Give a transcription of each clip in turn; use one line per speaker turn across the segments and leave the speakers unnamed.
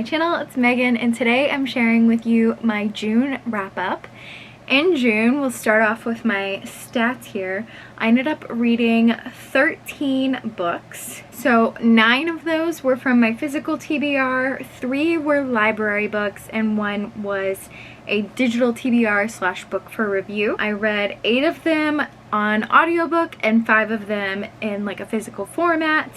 channel. It's Megan, and today I'm sharing with you my June wrap up. In June, we'll start off with my stats here. I ended up reading 13 books. So 9 of those were from my physical TBR, 3 were library books, and 1 was a digital TBR slash book for review. I read 8 of them on audiobook and 5 of them in like a physical format.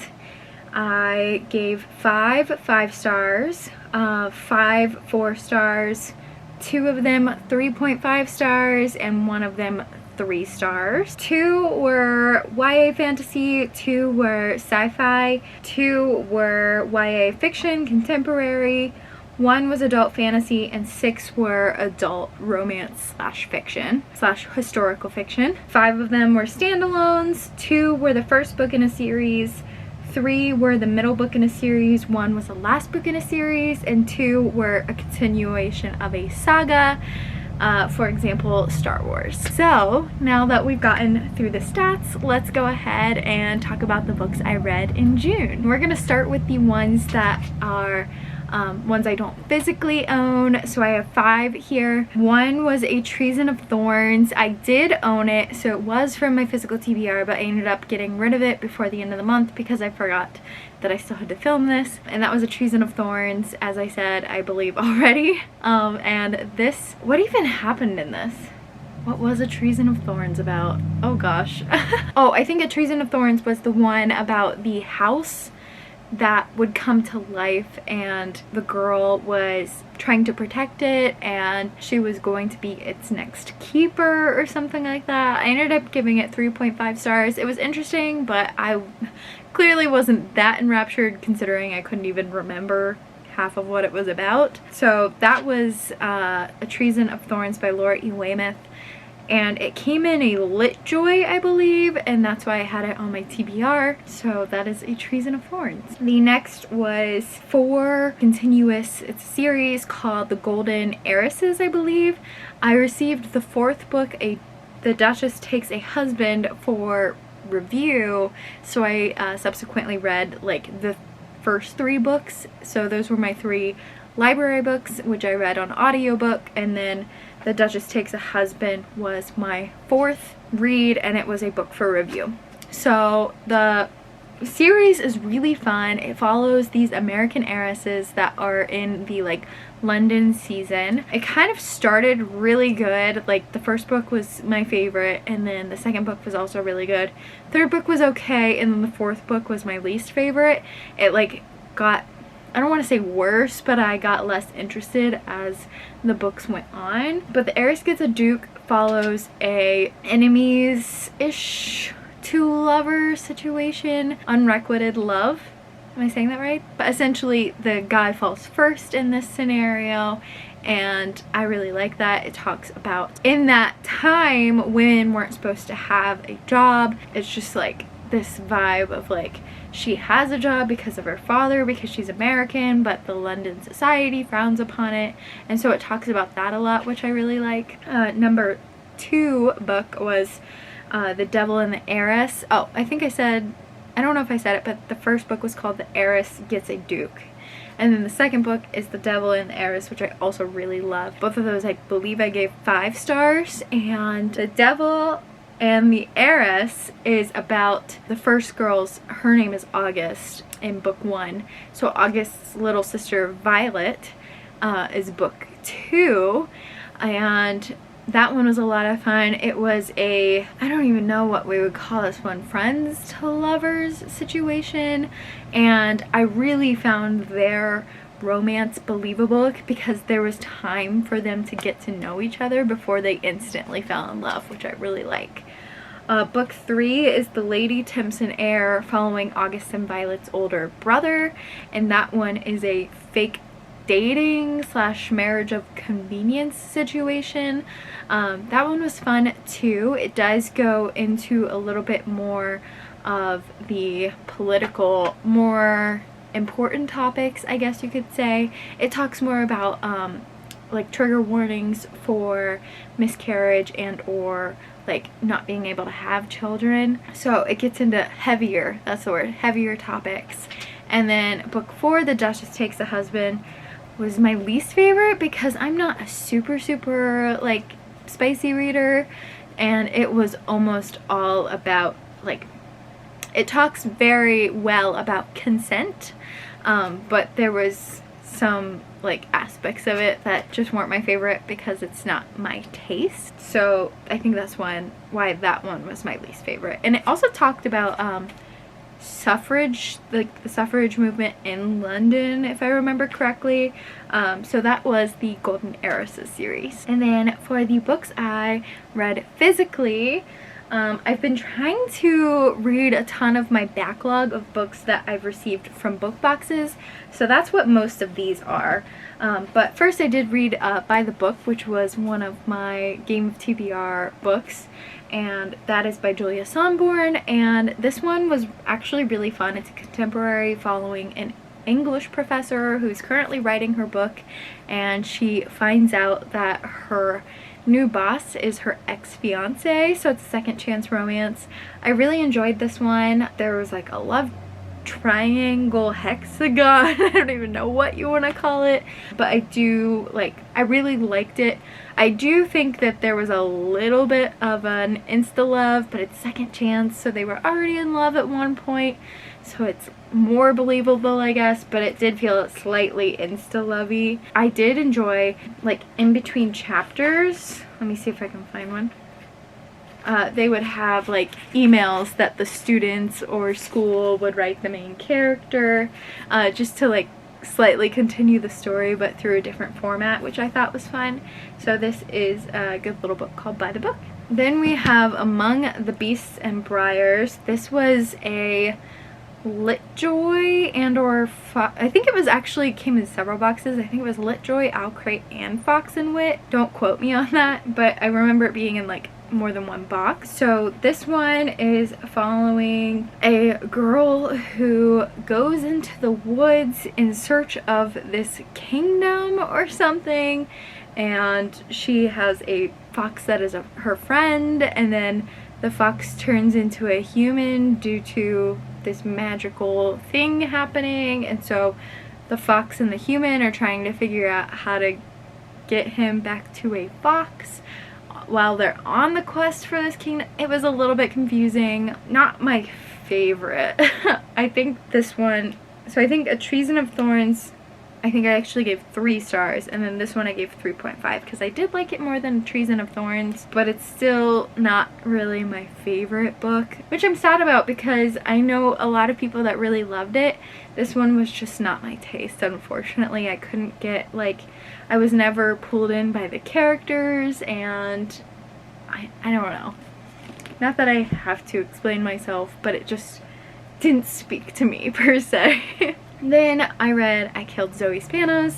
I gave 5 5 stars, 5 4 stars, 2 of them 3.5 stars, and 1 of them 3 stars. 2 were YA fantasy, 2 were sci-fi, 2 were YA fiction, contemporary, 1 was adult fantasy, and 6 were adult romance slash fiction slash historical fiction. 5 of them were standalones, 2 were the first book in a series, 3 were the middle book in a series, 1 was the last book in a series, and 2 were a continuation of a saga, for example, Star Wars. So now that we've gotten through the stats, let's go ahead and talk about the books I read in June. We're gonna start with the ones that are ones I don't physically own. So I have 5 here. 1 was A Treason of Thorns. I did own it, so it was from my physical TBR, but I ended up getting rid of it before the end of the month because I forgot that I still had to film this. And that was A Treason of Thorns, as I said, I believe already. And this, what even happened in this? What was A Treason of Thorns about? Oh gosh. Oh, I think A Treason of Thorns was the one about the house that would come to life, and the girl was trying to protect it, and she was going to be its next keeper or something like that. I ended up giving it 3.5 stars. It was interesting, but I clearly wasn't that enraptured considering I couldn't even remember half of what it was about. So that was A Treason of Thorns by Laura E. Weymouth. And it came in a lit joy, I believe, and that's why I had it on my TBR. So that is A Treason of Thorns. The next was 4 continuous, it's a series called The Golden Heiresses, I believe. I received the 4th book, The Duchess Takes a Husband, for review, so I subsequently read like the first 3 books. So those were my 3 library books, which I read on audiobook, and then The Duchess Takes a Husband was my 4th read, and it was a book for review. So the series is really fun. It follows these American heiresses that are in the like London season. It kind of started really good. Like the first book was my favorite, and then the second book was also really good. Third book was okay, and then the 4th book was my least favorite. It like got, I don't want to say worse, but I got less interested as the books went on. But The Heiress Gets a Duke follows a enemies-ish to lover situation, unrequited love. Am I saying that right? But essentially the guy falls first in this scenario, and I really like that. It talks about in that time women weren't supposed to have a job. It's just like this vibe of like she has a job because of her father, because she's American, but the London society frowns upon it, and so it talks about that a lot, which I really like. Number 2 book was The Devil and the Heiress. Oh, I think I said, I don't know if I said it, but the first book was called The Heiress Gets a Duke, and then the second book is The Devil and the Heiress, which I also really love. Both of those I believe I gave 5 stars, and The Devil and the Heiress is about the first girl's, her name is August in book 1. So August's little sister Violet is book 2, and that one was a lot of fun. It was a, I don't even know what we would call this one, friends to lovers situation, and I really found their romance believable because there was time for them to get to know each other before they instantly fell in love, which I really like. Book 3 is The Lady Timpson Heir, following August and Violet's older brother, and that one is a fake dating slash marriage of convenience situation. That one was fun too. It does go into a little bit more of the political, more important topics, I guess you could say. It talks more about like trigger warnings for miscarriage and or like not being able to have children. So it gets into heavier, that's the word, heavier topics. And then book 4, The Duchess Takes a Husband, was my least favorite because I'm not a super like spicy reader, and it was almost all about like, it talks very well about consent, but there was some like aspects of it that just weren't my favorite because it's not my taste. So I think that's why that one was my least favorite. And it also talked about suffrage, like the suffrage movement in London, if I remember correctly. So that was the Golden Heiresses series. And then for the books I read physically, I've been trying to read a ton of my backlog of books that I've received from book boxes, so that's what most of these are. But first I did read By the Book, which was one of my Game of TBR books, and that is by Julia Sonborn, and this one was actually really fun. It's a contemporary following an English professor who's currently writing her book, and she finds out that her new boss is her ex-fiance, so it's a second chance romance. I really enjoyed this one. There was like a love triangle hexagon, I don't even know what you want to call it, but I really liked it. I do think that there was a little bit of an insta love, but it's second chance, so they were already in love at one point, so it's more believable, I guess, but it did feel slightly insta-lovey. I did enjoy, like, in between chapters, let me see if I can find one, they would have, like, emails that the students or school would write the main character, just to, like, slightly continue the story, but through a different format, which I thought was fun. So this is a good little book called By the Book. Then we have Among the Beasts and Briars. This was a Litjoy and or I think it was actually came in several boxes. I think it was Litjoy, Owlcrate, and Fox and Wit. Don't quote me on that, but I remember it being in like more than one box. So this one is following a girl who goes into the woods in search of this kingdom or something, and she has a fox that is her friend, and then the fox turns into a human due to this magical thing happening, and so the fox and the human are trying to figure out how to get him back to a fox while they're on the quest for this kingdom. It was a little bit confusing. Not my favorite. I think this one, so I think A Treason of Thorns, I think I actually gave 3 stars, and then this one I gave 3.5 because I did like it more than Treason of Thorns, but it's still not really my favorite book, which I'm sad about because I know a lot of people that really loved it. This one was just not my taste, unfortunately. I couldn't get, like, I was never pulled in by the characters, and I don't know. Not that I have to explain myself, but it just didn't speak to me per se. Then I read I Killed Zoe Spanos,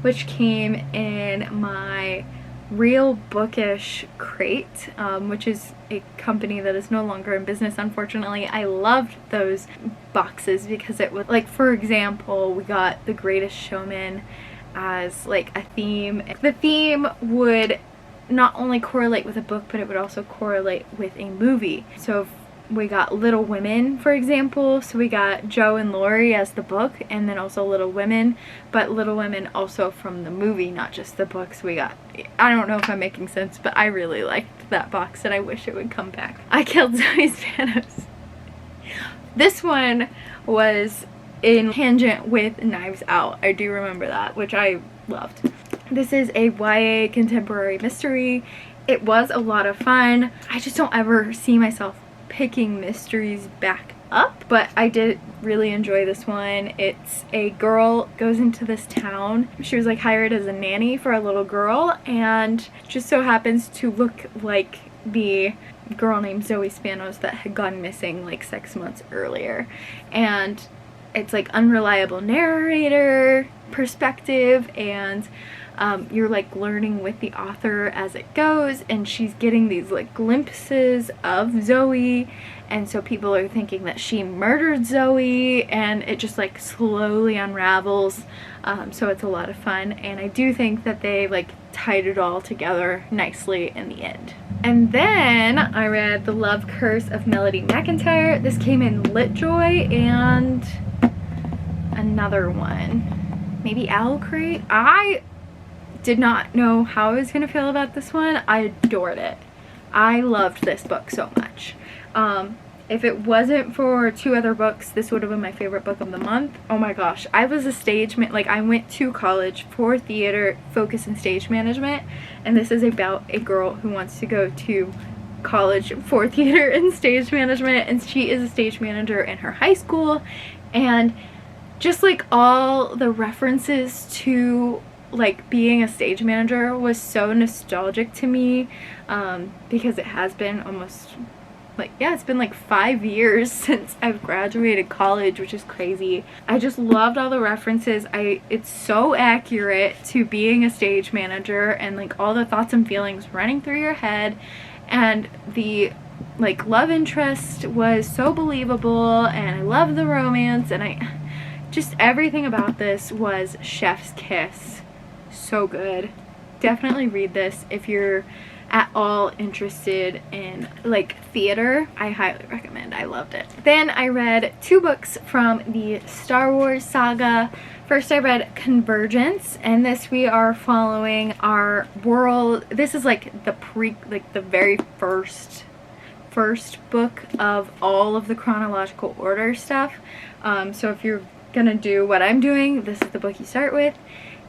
which came in my Real Bookish crate, which is a company that is no longer in business, unfortunately. I loved those boxes because it was, like, for example, we got The Greatest Showman as like a theme. The theme would not only correlate with a book, but it would also correlate with a movie. So we got Little Women, for example, so we got Joe and Laurie as the book, and then also Little Women, but Little Women also from the movie, not just the books. We got, I don't know if I'm making sense, but I really liked that box and I wish it would come back. I Killed Zoe Spanos. This one was in tangent with Knives Out. I do remember that, which I loved. This is a YA contemporary mystery. It was a lot of fun. I just don't ever see myself picking mysteries back up, but I did really enjoy this one. It's a girl goes into this town. She was like hired as a nanny for a little girl, and just so happens to look like the girl named Zoe Spanos that had gone missing like 6 months earlier. And it's like unreliable narrator perspective, and you're like learning with the author as it goes, and she's getting these like glimpses of Zoe, and so people are thinking that she murdered Zoe, and it just like slowly unravels. So it's a lot of fun, and I do think that they like tied it all together nicely in the end. And then I read The Love Curse of Melody McIntyre. This came in Litjoy and another one. maybe Owl Crate. I did not know how I was gonna feel about this one. I adored it. I loved this book so much. If it wasn't for 2 other books, this would have been my favorite book of the month. Oh my gosh, I was a like I went to college for theater, focus in stage management, and this is about a girl who wants to go to college for theater and stage management, and she is a stage manager in her high school, and just like all the references to like being a stage manager was so nostalgic to me, because it has been almost like, yeah, it's been like 5 years since I've graduated college, which is crazy. I just loved all the references. It's so accurate to being a stage manager, and like all the thoughts and feelings running through your head, and the like love interest was so believable, and I love the romance, and just everything about this was chef's kiss. So good. Definitely read this if you're at all interested in like theater. I highly recommend. I loved it. Then I read 2 books from the Star Wars saga. First I read Convergence, and this we are following our world. This is like the very first book of all of the chronological order stuff. So if you're gonna do what I'm doing, this is the book you start with.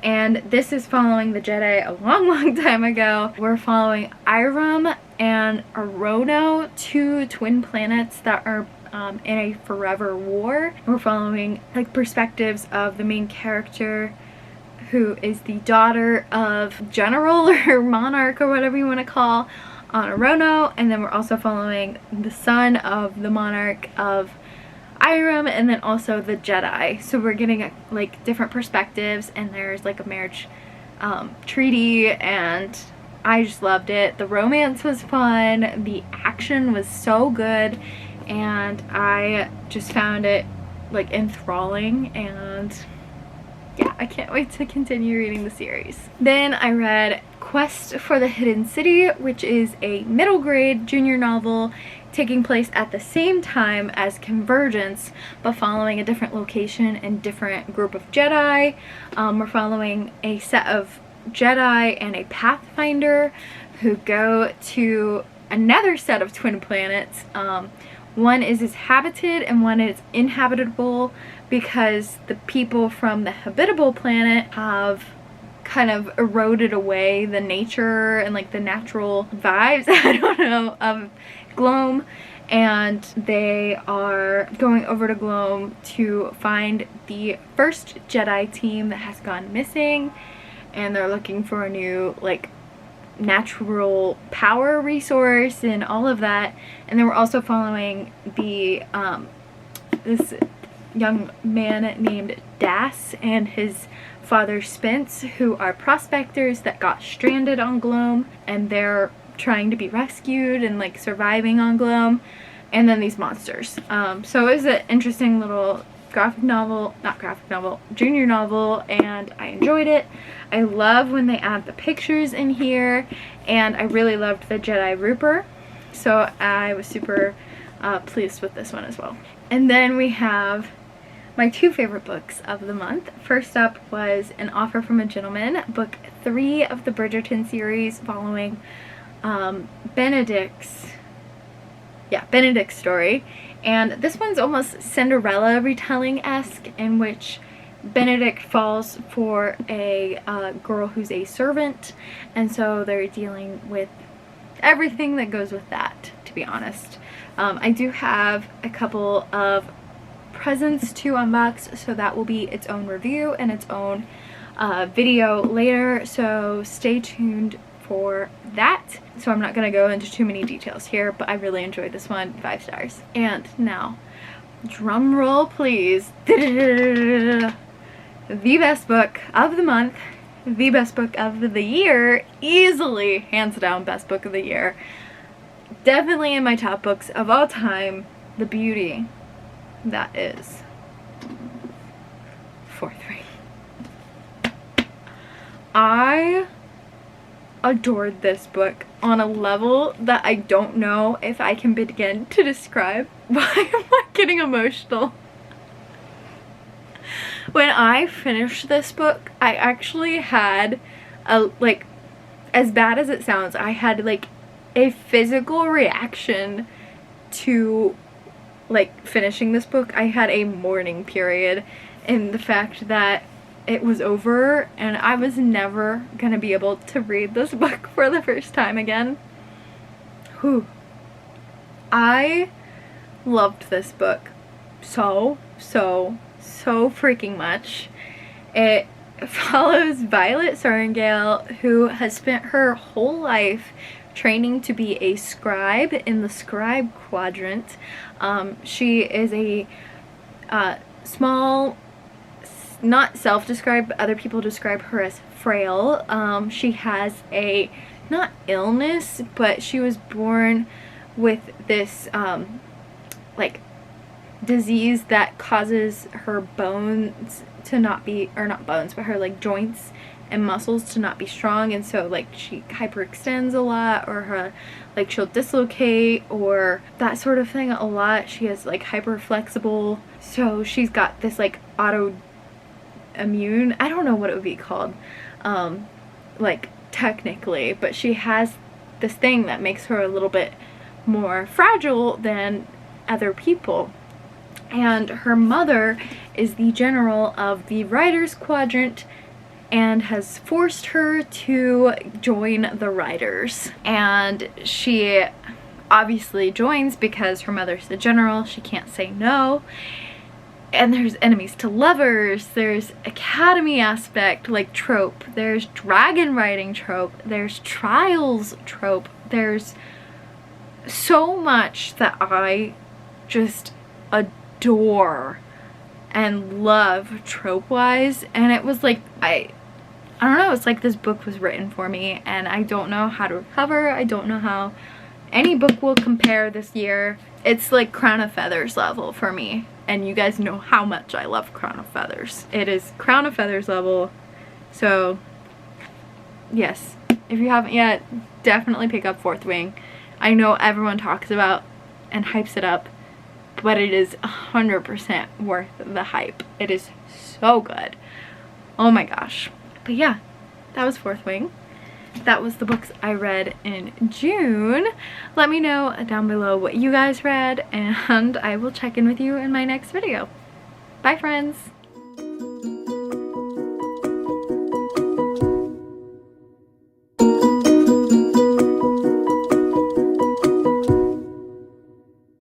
And this is following the Jedi a long time ago. We're following Iram and Arono, 2 twin planets that are in a forever war. We're following like perspectives of the main character, who is the daughter of general or monarch or whatever you want to call on Arono, and then we're also following the son of the monarch of Iram, and then also the Jedi. So we're getting like different perspectives, and there's like a marriage treaty, and I just loved it. The romance was fun, the action was so good, and I just found it like enthralling, and yeah, I can't wait to continue reading the series. Then I read Quest for the Hidden City, which is a middle grade junior novel taking place at the same time as Convergence, but following a different location and different group of Jedi. We're following a set of Jedi and a Pathfinder who go to another set of twin planets. One is inhabited and one is inhabitable, because the people from the habitable planet have kind of eroded away the nature and like the natural vibes, I don't know, of Gloam, and they are going over to Gloam to find the first Jedi team that has gone missing, and they're looking for a new like natural power resource and all of that. And then we're also following the this young man named Das and his father Spence, who are prospectors that got stranded on Gloam, and they're trying to be rescued and like surviving on Gloam, and then these monsters. So it was an interesting little junior novel, and I enjoyed it. I love when they add the pictures in here, and I really loved the Jedi Rooper, so I was super pleased with this one as well. And then we have my 2 favorite books of the month. First up was An Offer from a Gentleman, book 3 of the Bridgerton series, following Benedict's story. And this one's almost Cinderella retelling-esque, in which Benedict falls for a girl who's a servant, and so they're dealing with everything that goes with that, to be honest. I do have a couple of presents to unbox, so that will be its own review and its own video later, so stay tuned for that. So I'm not going to go into too many details here, but I really enjoyed this one. 5 stars. And now, drum roll please, the best book of the month, the best book of the year, easily, hands down, best book of the year, definitely in my top books of all time, The Beauty That Is Fourth Ring. I adored this book on a level that I don't know if I can begin to describe. Why am I getting emotional? When I finished this book, I actually had a, like, as bad as it sounds, I had like a physical reaction to like finishing this book. I had a mourning period in the fact that it was over and I was never gonna be able to read this book for the first time again. Whew. I loved this book so freaking much. It follows Violet Sorrengail, who has spent her whole life training to be a scribe in the scribe quadrant. She is a small, not self-described, but other people describe her as frail. She has a, not illness, but she was born with this like disease that causes her bones to not be, or not bones, but her like joints and muscles to not be strong, and so like she hyperextends a lot, or her like she'll dislocate or that sort of thing a lot. She is like hyper flexible, so she's got this like autoimmune, I don't know what it would be called like technically, but she has this thing that makes her a little bit more fragile than other people. And her mother is the general of the Riders Quadrant and has forced her to join the Riders. And she obviously joins because her mother's the general. She can't say no. And there's enemies to lovers, there's academy aspect like trope, there's dragon riding trope, there's trials trope, there's so much that I just adore and love trope wise. And it was like, I don't know, it's like this book was written for me, and I don't know how to recover. I don't know how any book will compare this year. It's like Crown of Feathers level for me, and you guys know how much I love Crown of Feathers. It is Crown of Feathers level. So yes, if you haven't yet, definitely pick up Fourth Wing. I know everyone talks about and hypes it up, but it is 100% worth the hype. It is so good. Oh my gosh. But yeah, that was Fourth Wing. That was the books I read in June. Let me know down below what you guys read, and I will check in with you in my next video. Bye, friends!